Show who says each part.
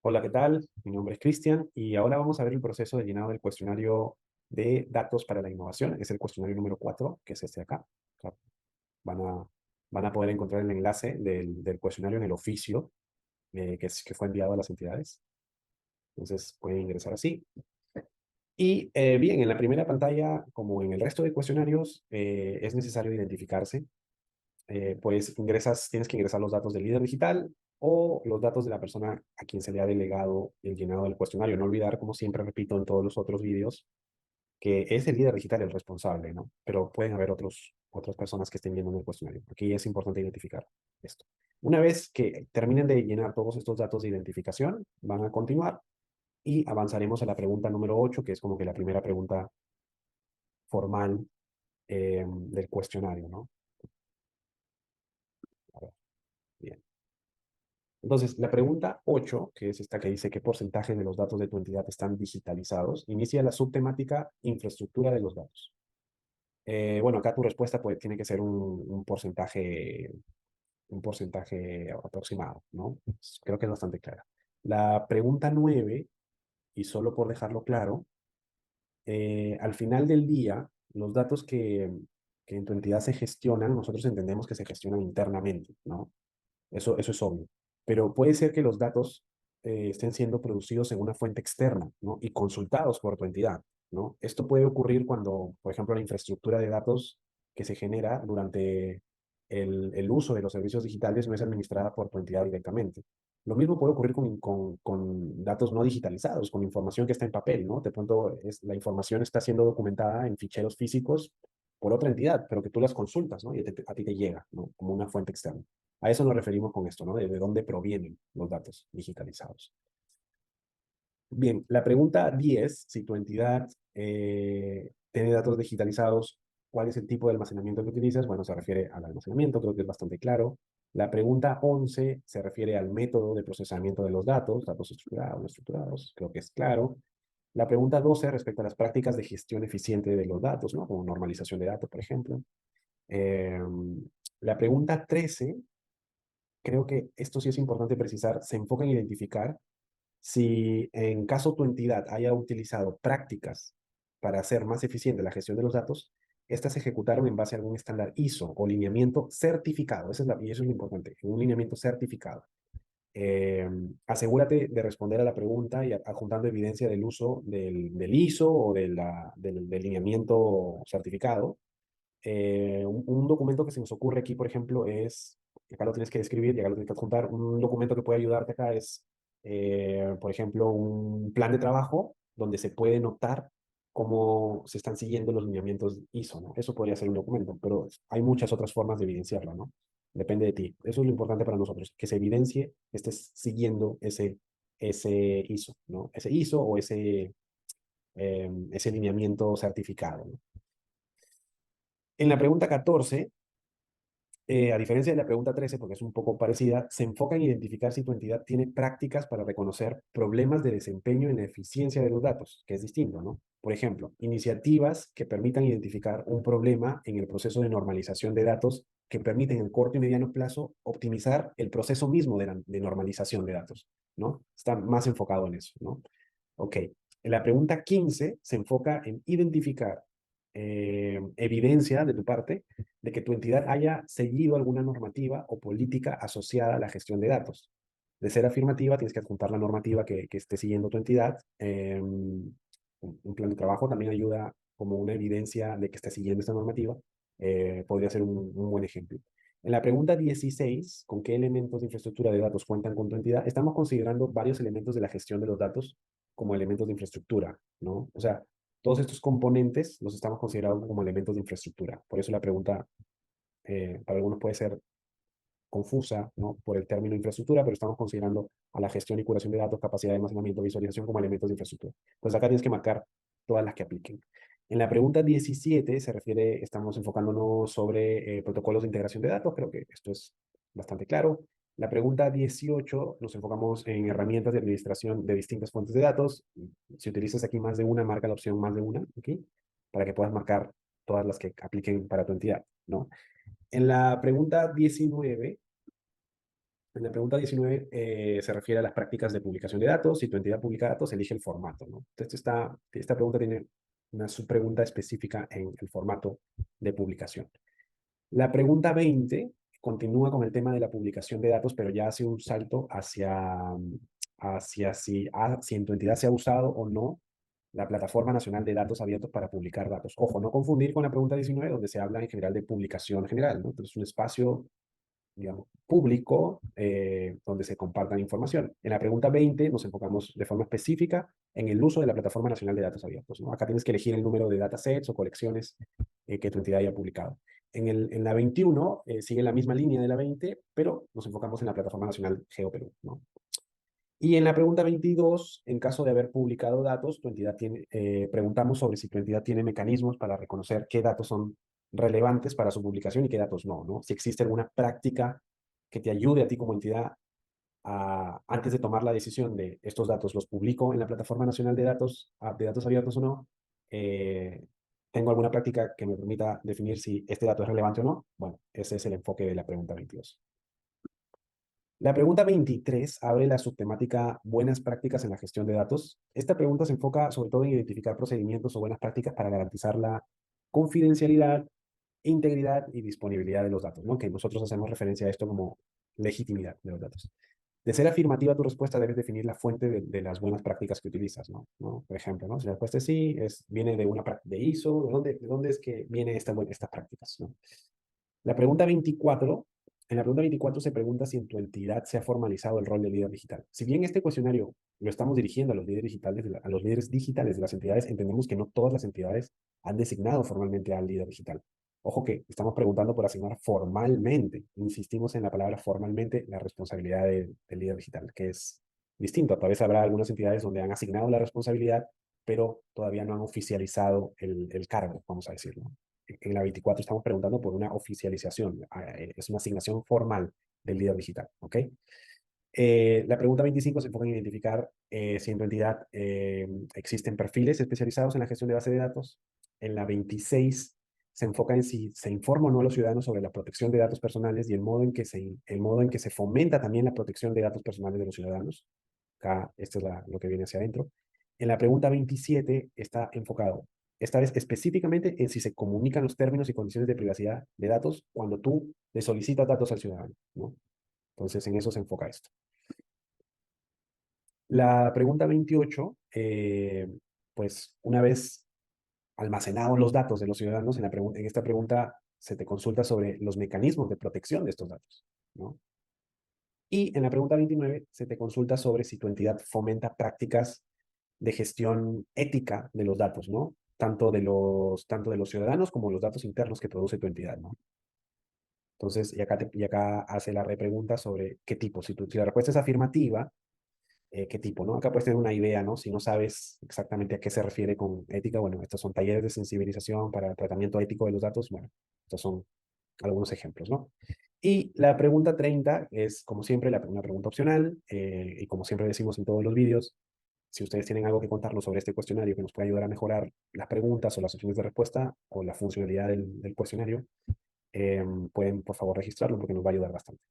Speaker 1: Hola, ¿qué tal? Mi nombre es Cristian y ahora vamos a ver el proceso de llenado del cuestionario de datos para la innovación. Es el cuestionario número 4, que es este de acá. O sea, van a, van a poder encontrar el enlace del cuestionario en el oficio que fue enviado a las entidades. Entonces pueden ingresar así. Y bien, en la primera pantalla, como en el resto de cuestionarios, es necesario identificarse. Pues tienes que ingresar los datos del líder digital o los datos de la persona a quien se le ha delegado el llenado del cuestionario. No olvidar, como siempre repito en todos los otros vídeos, que es el líder digital el responsable, ¿no? Pero pueden haber otras personas que estén viendo en el cuestionario. Aquí es importante identificar esto. Una vez que terminen de llenar todos estos datos de identificación, van a continuar y avanzaremos a la pregunta número 8, que es como que la primera pregunta formal del cuestionario, ¿no? A ver, bien. Entonces, la pregunta 8, que es esta que dice qué porcentaje de los datos de tu entidad están digitalizados, inicia la subtemática infraestructura de los datos. Bueno, acá tu respuesta pues, tiene que ser un porcentaje aproximado, ¿no? Creo que es bastante clara. La pregunta 9, y solo por dejarlo claro, al final del día, los datos que en tu entidad se gestionan, nosotros entendemos que se gestionan internamente, ¿no? Eso es obvio. Pero puede ser que los datos estén siendo producidos en una fuente externa, ¿no? Y consultados por tu entidad, ¿no? Esto puede ocurrir cuando, por ejemplo, la infraestructura de datos que se genera durante el uso de los servicios digitales no es administrada por tu entidad directamente. Lo mismo puede ocurrir con datos no digitalizados, con información que está en papel, ¿no? De pronto la información está siendo documentada en ficheros físicos por otra entidad, pero que tú las consultas, ¿no? Y a ti te llega, ¿no? Como una fuente externa. A eso nos referimos con esto, ¿no? De dónde provienen los datos digitalizados. Bien, la pregunta 10, si tu entidad tiene datos digitalizados, ¿cuál es el tipo de almacenamiento que utilizas? Bueno, se refiere al almacenamiento, creo que es bastante claro. La pregunta 11 se refiere al método de procesamiento de los datos estructurados, no estructurados, creo que es claro. La pregunta 12 respecto a las prácticas de gestión eficiente de los datos, ¿no? Como normalización de datos, por ejemplo. Eh, la pregunta 13, creo que esto sí es importante precisar, se enfoca en identificar si en caso tu entidad haya utilizado prácticas para hacer más eficiente la gestión de los datos, estas se ejecutaron en base a algún estándar ISO o lineamiento certificado. Y eso es lo importante, un lineamiento certificado. Eh, Asegúrate de responder a la pregunta y adjuntando evidencia del uso del ISO o del lineamiento certificado. Un documento que se nos ocurre aquí, por ejemplo, es, acá lo tienes que describir y acá lo tienes que adjuntar, un documento que puede ayudarte acá es, por ejemplo, un plan de trabajo donde se puede notar cómo se están siguiendo los lineamientos ISO, ¿no? Eso podría ser un documento, pero hay muchas otras formas de evidenciarlo, ¿no? Depende de ti. Eso es lo importante para nosotros, que se evidencie que estés siguiendo ese ISO, ¿no? Ese ISO o ese lineamiento certificado, ¿no? En la pregunta 14, a diferencia de la pregunta 13, porque es un poco parecida, se enfoca en identificar si tu entidad tiene prácticas para reconocer problemas de desempeño en la eficiencia de los datos, que es distinto, ¿no? Por ejemplo, iniciativas que permitan identificar un problema en el proceso de normalización de datos que permiten en corto y mediano plazo optimizar el proceso mismo de normalización de datos, ¿no? Está más enfocado en eso, ¿no? Ok. La pregunta 15 se enfoca en identificar evidencia de tu parte de que tu entidad haya seguido alguna normativa o política asociada a la gestión de datos. De ser afirmativa, tienes que adjuntar la normativa que esté siguiendo tu entidad. Un plan de trabajo también ayuda como una evidencia de que está siguiendo esta normativa. Podría ser un buen ejemplo. En la pregunta 16, ¿con qué elementos de infraestructura de datos cuentan con tu entidad? Estamos considerando varios elementos de la gestión de los datos como elementos de infraestructura, ¿no? O sea, todos estos componentes los estamos considerando como elementos de infraestructura. Por eso la pregunta para algunos puede ser confusa, ¿no? Por el término infraestructura, pero estamos considerando a la gestión y curación de datos, capacidad de almacenamiento, visualización como elementos de infraestructura. Entonces acá tienes que marcar todas las que apliquen. En la pregunta 17 se refiere, estamos enfocándonos sobre protocolos de integración de datos, creo que esto es bastante claro. La pregunta 18 nos enfocamos en herramientas de administración de distintas fuentes de datos. Si utilizas aquí más de una, marca la opción más de una, ¿ok? Para que puedas marcar todas las que apliquen para tu entidad, ¿no? En la pregunta 19 En la pregunta 19 se refiere a las prácticas de publicación de datos. Si tu entidad publica datos, elige el formato, ¿no? Entonces, esta pregunta tiene una subpregunta específica en el formato de publicación. La pregunta 20 continúa con el tema de la publicación de datos, pero ya hace un salto hacia si en tu entidad se ha usado o no la Plataforma Nacional de Datos Abiertos para publicar datos. Ojo, no confundir con la pregunta 19, donde se habla en general de publicación general, ¿no? Entonces, un espacio, digamos, público donde se compartan información. En la pregunta 20 nos enfocamos de forma específica en el uso de la Plataforma Nacional de Datos Abiertos, ¿no? Acá tienes que elegir el número de datasets o colecciones que tu entidad haya publicado. En la 21 sigue la misma línea de la 20, pero nos enfocamos en la Plataforma Nacional GeoPerú, ¿no? Y en la pregunta 22, en caso de haber publicado datos, preguntamos sobre si tu entidad tiene mecanismos para reconocer qué datos son relevantes para su publicación y qué datos no, ¿no? Si existe alguna práctica que te ayude a ti como entidad antes de tomar la decisión de estos datos, ¿los publico en la Plataforma Nacional de Datos Abiertos o no? Eh, ¿Tengo alguna práctica que me permita definir si este dato es relevante o no? Bueno, ese es el enfoque de la pregunta 22. La pregunta 23 abre la subtemática Buenas prácticas en la gestión de datos. Esta pregunta se enfoca sobre todo en identificar procedimientos o buenas prácticas para garantizar la confidencialidad, integridad y disponibilidad de los datos, ¿no? Que nosotros hacemos referencia a esto como legitimidad de los datos. De ser afirmativa tu respuesta, debes definir la fuente de las buenas prácticas que utilizas, ¿no? Por ejemplo, ¿no? Si la respuesta es sí, viene de una práctica de ISO, ¿de dónde es que viene estas prácticas, ¿no? La pregunta 24, en la pregunta 24 se pregunta si en tu entidad se ha formalizado el rol de líder digital. Si bien este cuestionario lo estamos dirigiendo a los líderes digitales de las entidades, entendemos que no todas las entidades han designado formalmente al líder digital. Ojo que estamos preguntando por asignar formalmente, insistimos en la palabra formalmente, la responsabilidad del líder digital, que es distinto. Tal vez habrá algunas entidades donde han asignado la responsabilidad, pero todavía no han oficializado el cargo, vamos a decirlo. En la 24 estamos preguntando por una oficialización, es una asignación formal del líder digital, ¿ok? La pregunta 25 se enfoca en identificar si en tu entidad existen perfiles especializados en la gestión de base de datos. En la 26 se enfoca en si se informa o no a los ciudadanos sobre la protección de datos personales y el modo en que se fomenta también la protección de datos personales de los ciudadanos. Acá, esto es lo que viene hacia adentro. En la pregunta 27 está enfocado, esta vez específicamente en si se comunican los términos y condiciones de privacidad de datos cuando tú le solicitas datos al ciudadano, ¿no? Entonces, en eso se enfoca esto. La pregunta 28, pues una vez almacenados los datos de los ciudadanos, en esta pregunta se te consulta sobre los mecanismos de protección de estos datos, ¿no? Y en la pregunta 29 se te consulta sobre si tu entidad fomenta prácticas de gestión ética de los datos, ¿no? Tanto de los ciudadanos como los datos internos que produce tu entidad, ¿no? Entonces, y acá hace la repregunta sobre qué tipo. Si la respuesta es afirmativa, qué tipo, ¿no? Acá puedes tener una idea, ¿no? Si no sabes exactamente a qué se refiere con ética, bueno, estos son talleres de sensibilización para el tratamiento ético de los datos, bueno, estos son algunos ejemplos, ¿no? Y la pregunta 30 es, como siempre, una pregunta opcional, y como siempre decimos en todos los vídeos, si ustedes tienen algo que contarnos sobre este cuestionario que nos puede ayudar a mejorar las preguntas o las opciones de respuesta o la funcionalidad del cuestionario, pueden, por favor, registrarlo porque nos va a ayudar bastante.